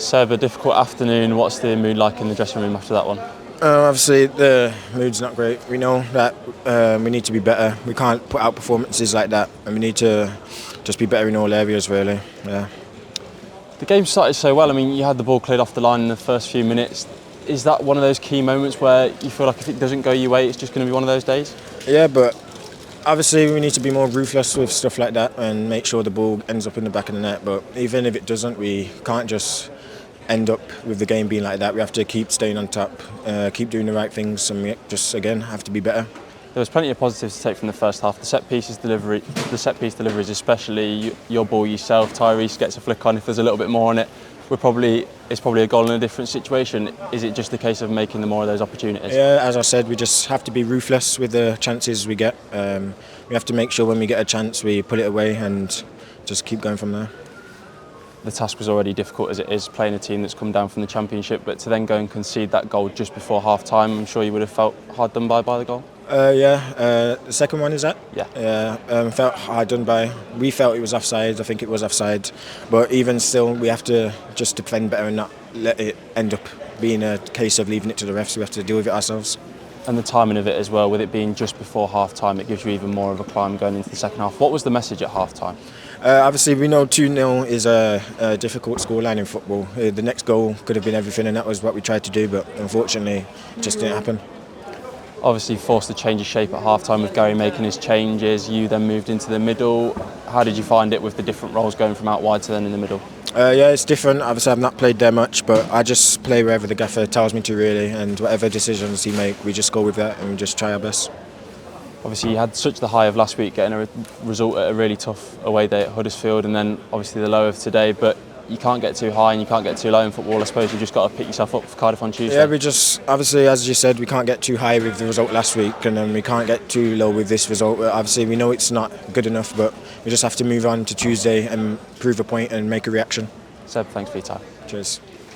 Seb, a difficult afternoon. What's the mood like in the dressing room after that one? Obviously, the mood's not great. We know that we need to be better. We can't put out performances like that, and we need to just be better in all areas, really. Yeah. The game started so well. I mean, you had the ball cleared off the line in the first few minutes. Is that one of those key moments where you feel like if it doesn't go your way, it's just going to be one of those days? Yeah, but obviously we need to be more ruthless with stuff like that and make sure the ball ends up in the back of the net. But even if it doesn't, we can't just end up with the game being like that. We have to keep staying on top, keep doing the right things, and we just again have to be better. There was plenty of positives to take from the first half. The set piece deliveries, especially your ball yourself. Tyrese gets a flick on. If there's a little bit more on it, it's probably a goal in a different situation. Is it just a case of making the more of those opportunities? Yeah, as I said, we just have to be ruthless with the chances we get. We have to make sure when we get a chance we put it away and just keep going from there. The task was already difficult as it is, playing a team that's come down from the Championship, but to then go and concede that goal just before half-time, I'm sure you would have felt hard done by the goal? The second one, is that? Yeah. Felt hard done by. We felt it was offside. I think it was offside. But even still, we have to just defend better and not let it end up being a case of leaving it to the refs. We have to deal with it ourselves. And the timing of it as well, with it being just before half-time, it gives you even more of a climb going into the second half. What was the message at half-time? Obviously, we know 2-0 is a difficult scoreline in football. The next goal could have been everything, and that was what we tried to do, but unfortunately, it just didn't happen. Obviously forced to change his shape at half-time with Gary making his changes. You then moved into the middle. How did you find it with the different roles going from out wide to then in the middle? It's different. Obviously, I've not played there much, but I just play wherever the gaffer tells me to, really, and whatever decisions he makes, we just go with that and we just try our best. Obviously, you had such the high of last week, getting a result at a really tough away day at Huddersfield, and then obviously the low of today, but you can't get too high and you can't get too low in football. I suppose you've just got to pick yourself up for Cardiff on Tuesday. Yeah, we just, obviously, as you said, we can't get too high with the result last week, and then we can't get too low with this result. Obviously, we know it's not good enough, but we just have to move on to Tuesday and prove a point and make a reaction. Seb, thanks for your time. Cheers.